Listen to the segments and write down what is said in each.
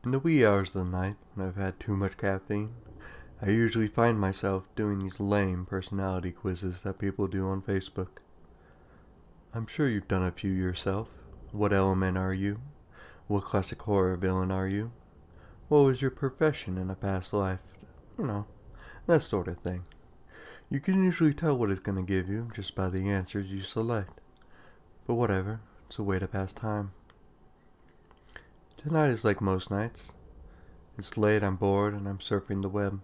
In the wee hours of the night, when I've had too much caffeine, I usually find myself doing these lame personality quizzes that people do on Facebook. I'm sure you've done a few yourself. What element are you? What classic horror villain are you? What was your profession in a past life? You know, that sort of thing. You can usually tell what it's going to give you just by the answers you select. But whatever, it's a way to pass time. Tonight is like most nights. It's late, I'm bored, and I'm surfing the web.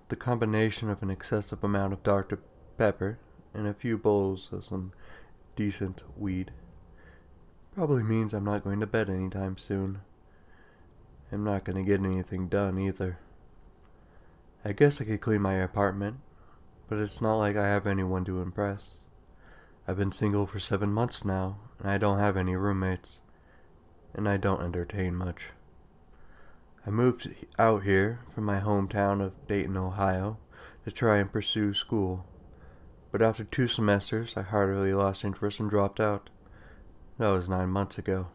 The combination of an excessive amount of Dr. Pepper and a few bowls of some decent weed probably means I'm not going to bed anytime soon. I'm not going to get anything done either. I guess I could clean my apartment, but it's not like I have anyone to impress. I've been single for 7 months now, and I don't have any roommates, and I don't entertain much. I moved out here from my hometown of Dayton, Ohio, to try and pursue school, but after 2 semesters I heartily lost interest and dropped out. That was 9 months ago.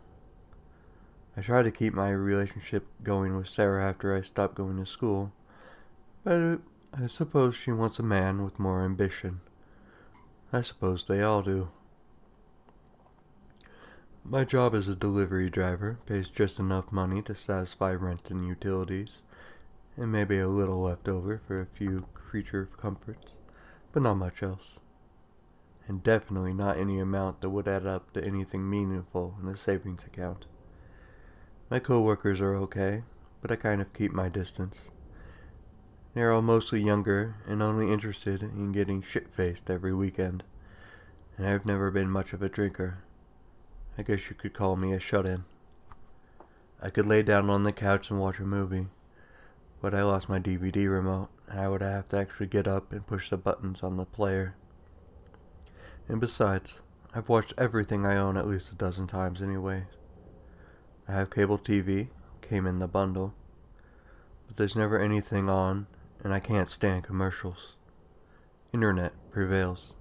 I tried to keep my relationship going with Sarah after I stopped going to school, but I suppose she wants a man with more ambition. I suppose they all do. My job as a delivery driver pays just enough money to satisfy rent and utilities, and maybe a little left over for a few creature comforts, but not much else. And definitely not any amount that would add up to anything meaningful in a savings account. My coworkers are okay, but I kind of keep my distance. They are all mostly younger and only interested in getting shit-faced every weekend, and I've never been much of a drinker. I guess you could call me a shut-in. I could lay down on the couch and watch a movie, but I lost my DVD remote, and I would have to actually get up and push the buttons on the player. And besides, I've watched everything I own at least a dozen times anyway. I have cable TV, came in the bundle, but there's never anything on, and I can't stand commercials. Internet prevails.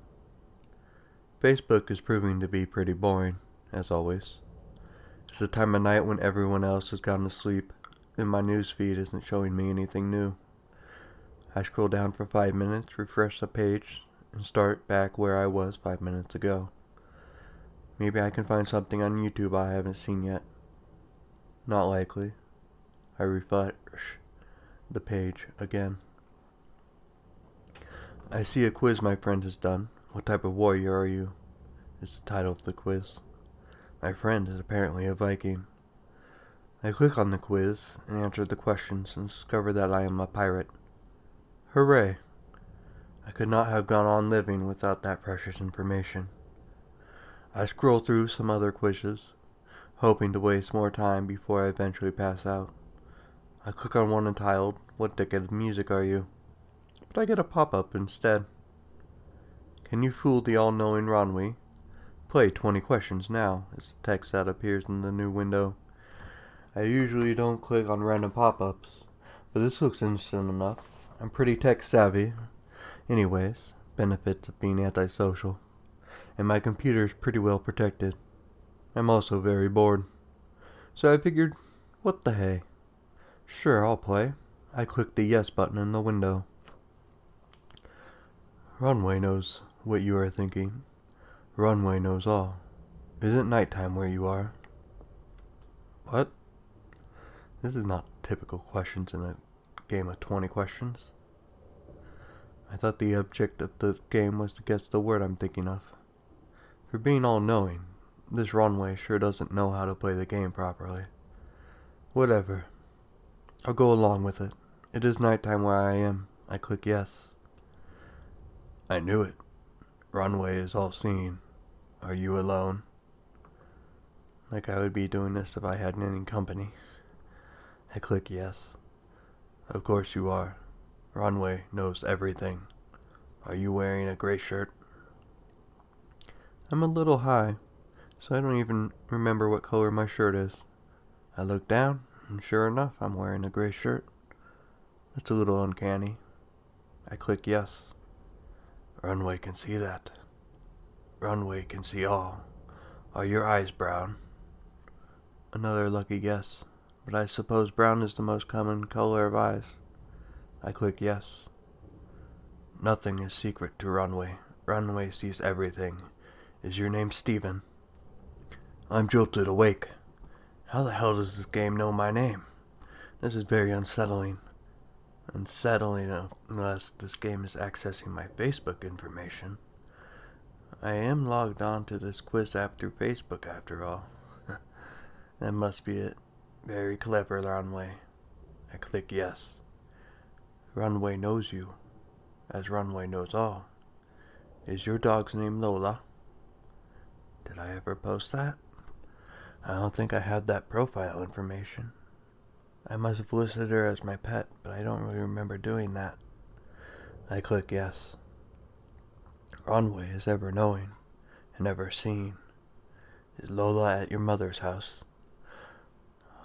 Facebook is proving to be pretty boring, as always. It's the time of night when everyone else has gone to sleep, and my newsfeed isn't showing me anything new. I scroll down for 5 minutes, refresh the page, and start back where I was 5 minutes ago. Maybe I can find something on YouTube I haven't seen yet. Not likely. I refresh the page again. I see a quiz my friend has done. What type of warrior are you? Is the title of the quiz. My friend is apparently a Viking. I click on the quiz and answer the questions and discover that I am a pirate. Hooray! I could not have gone on living without that precious information. I scroll through some other quizzes, hoping to waste more time before I eventually pass out. I click on one entitled, What Decade of Music Are You? But I get a pop-up instead. Can you fool the all-knowing Ronwi? Play 20 questions now, is the text that appears in the new window. I usually don't click on random pop-ups, but this looks instant enough. I'm pretty tech-savvy. Anyways, benefits of being antisocial. And my computer is pretty well protected. I'm also very bored. So I figured, what the hey? Sure, I'll play. I click the yes button in the window. Runway knows what you are thinking. Runway knows all. Is it nighttime where you are? What? This is not typical questions in a game of 20 questions. I thought the object of the game was to guess the word I'm thinking of. For being all-knowing, this Runway sure doesn't know how to play the game properly. Whatever. I'll go along with it. It is nighttime where I am. I click yes. I knew it. Runway is all-seeing. Are you alone? Like I would be doing this if I hadn't any company. I click yes. Of course you are. Runway knows everything. Are you wearing a gray shirt? I'm a little high, so I don't even remember what color my shirt is. I look down, and sure enough, I'm wearing a gray shirt. That's a little uncanny. I click yes. Runway can see that. Runway can see all. Are your eyes brown? Another lucky guess, but I suppose brown is the most common color of eyes. I click yes. Nothing is secret to Runway. Runway sees everything. Is your name Steven? I'm jolted awake. How the hell does this game know my name? This is very unsettling. Unsettling unless this game is accessing my Facebook information. I am logged on to this quiz app through Facebook after all. That must be it. Very clever, Runway. I click yes. Runway knows you, as Runway knows all. Is your dog's name Lola? Did I ever post that? I don't think I had that profile information. I must have listed her as my pet, but I don't really remember doing that. I click yes. Runway is ever knowing and ever seeing. Is Lola at your mother's house?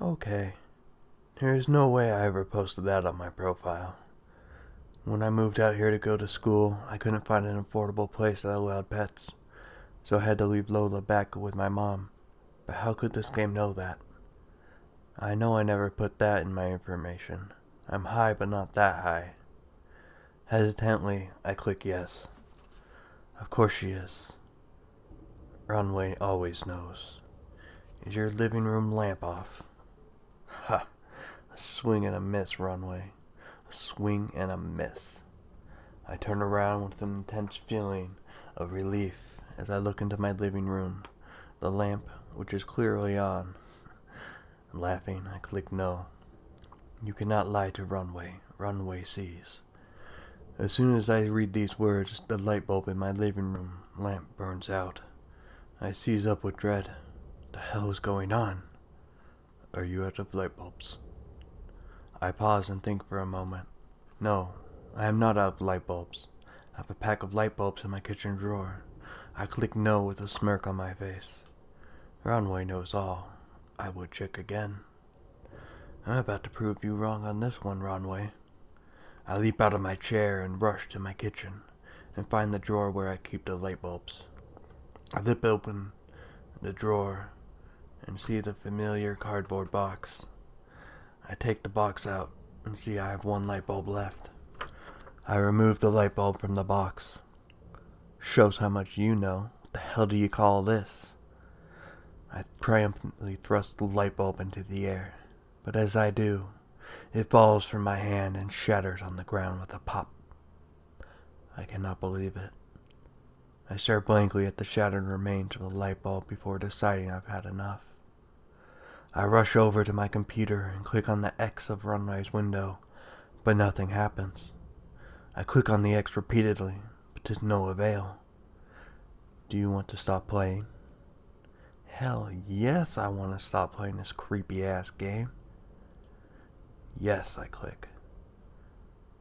Okay. There is no way I ever posted that on my profile. When I moved out here to go to school, I couldn't find an affordable place that allowed pets, so I had to leave Lola back with my mom. But how could this game know that? I know I never put that in my information. I'm high, but not that high. Hesitantly, I click yes. Of course she is. Runway always knows. Is your living room lamp off? Ha! A swing and a miss, Runway. A swing and a miss. I turn around with an intense feeling of relief as I look into my living room. The lamp, which is clearly on. Laughing, I click no. You cannot lie to Runway. Runway sees. As soon as I read these words, the light bulb in my living room lamp burns out. I seize up with dread. The hell is going on? Are you out of light bulbs? I pause and think for a moment. No, I am not out of light bulbs. I have a pack of light bulbs in my kitchen drawer. I click no with a smirk on my face. Runway knows all. I would check again. I'm about to prove you wrong on this one, Runway. I leap out of my chair and rush to my kitchen and find the drawer where I keep the light bulbs. I flip open the drawer and see the familiar cardboard box. I take the box out and see I have one light bulb left. I remove the light bulb from the box. Shows how much you know. What the hell do you call this? I triumphantly thrust the light bulb into the air, but as I do, it falls from my hand and shatters on the ground with a pop. I cannot believe it. I stare blankly at the shattered remains of the light bulb before deciding I've had enough. I rush over to my computer and click on the X of Runway's window, but nothing happens. I click on the X repeatedly, but to no avail. Do you want to stop playing? Hell yes, I want to stop playing this creepy ass game. Yes, I click.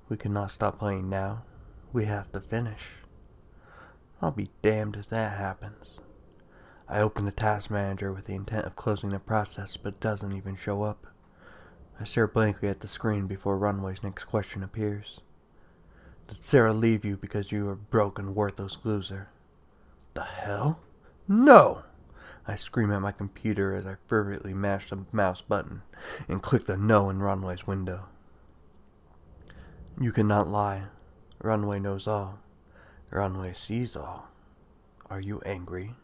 We cannot stop playing now. We have to finish. I'll be damned if that happens. I open the task manager with the intent of closing the process, but it doesn't even show up. I stare blankly at the screen before Runway's next question appears. Did Sarah leave you because you were a broke and worthless loser? The hell? No! I scream at my computer as I fervently mash the mouse button and click the no in Runway's window. You cannot lie. Runway knows all. Runway sees all. Are you angry?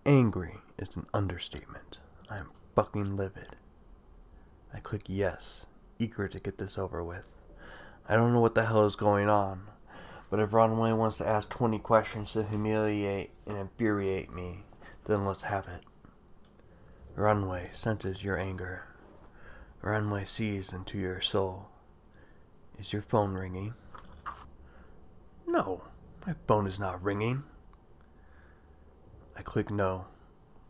Angry is an understatement. I am fucking livid. I click yes, eager to get this over with. I don't know what the hell is going on, but if Runway wants to ask 20 questions to humiliate and infuriate me, then let's have it. Runway senses your anger. Runway sees into your soul. Is your phone ringing? No, my phone is not ringing. I click no,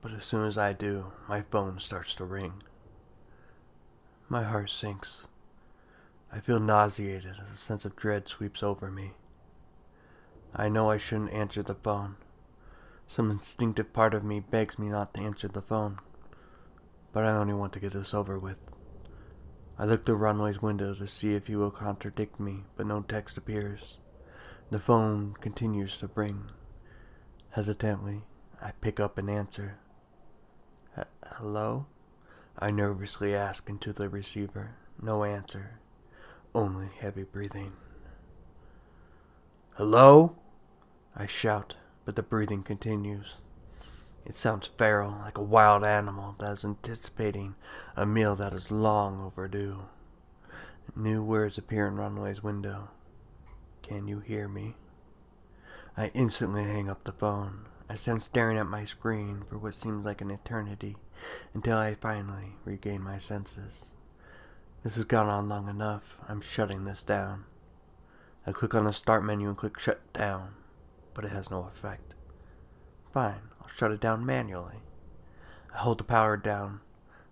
but as soon as I do, my phone starts to ring. My heart sinks. I feel nauseated as a sense of dread sweeps over me. I know I shouldn't answer the phone. Some instinctive part of me begs me not to answer the phone, but I only want to get this over with. I look through Runway's window to see if he will contradict me, but no text appears. The phone continues to ring. Hesitantly, I pick up and answer. Hello? I nervously ask into the receiver. No answer. Only heavy breathing. Hello? I shout, but the breathing continues. It sounds feral, like a wild animal that is anticipating a meal that is long overdue. New words appear in Runway's window. Can you hear me? I instantly hang up the phone. I stand staring at my screen for what seems like an eternity until I finally regain my senses. This has gone on long enough. I'm shutting this down. I click on the start menu and click shut down, but it has no effect. Fine, I'll shut it down manually. I hold the power down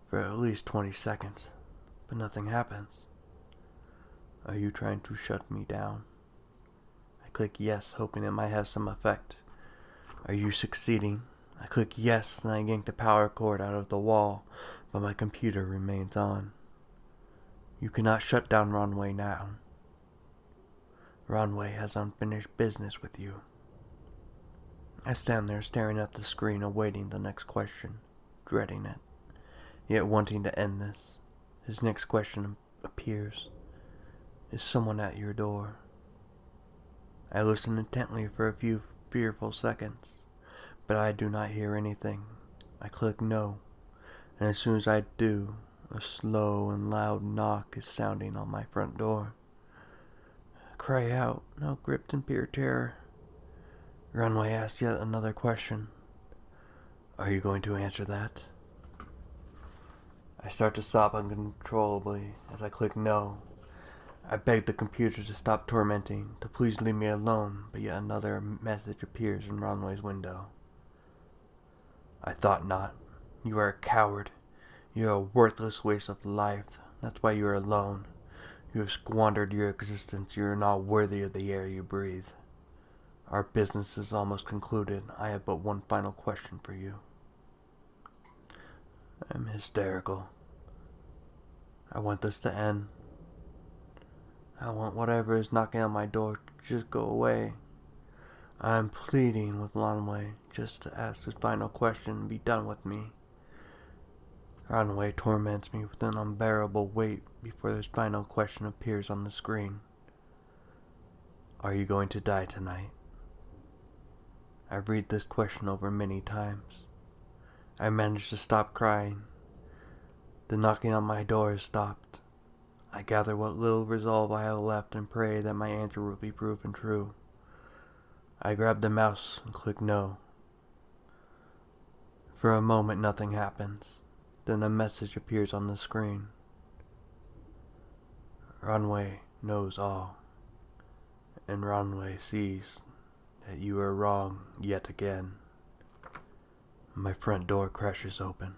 for at least 20 seconds, but nothing happens. Are you trying to shut me down? I click yes, hoping it might have some effect. Are you succeeding? I click yes, and I yank the power cord out of the wall, but my computer remains on. You cannot shut down Runway now. Runway has unfinished business with you. I stand there staring at the screen, awaiting the next question, dreading it, yet wanting to end this. His next question appears. Is someone at your door? I listen intently for a few fearful seconds, but I do not hear anything. I click no, and as soon as I do, a slow and loud knock is sounding on my front door. I cry out, now gripped in pure terror. Runway asks yet another question. Are you going to answer that? I start to sob uncontrollably as I click no. I beg the computer to stop tormenting, to please leave me alone, but yet another message appears in Runway's window. I thought not. You are a coward. You are a worthless waste of life. That's why you are alone. You have squandered your existence. You are not worthy of the air you breathe. Our business is almost concluded. I have but one final question for you. I'm hysterical. I want this to end. I want whatever is knocking on my door to just go away. I am pleading with Runway just to ask his final question and be done with me. Runway torments me with an unbearable weight before his final question appears on the screen. Are you going to die tonight? I read this question over many times. I manage to stop crying. The knocking on my door has stopped. I gather what little resolve I have left and pray that my answer will be proven true. I grab the mouse and click no. For a moment nothing happens. Then a message appears on the screen. Runway knows all. And Runway sees that you are wrong yet again. My front door crashes open.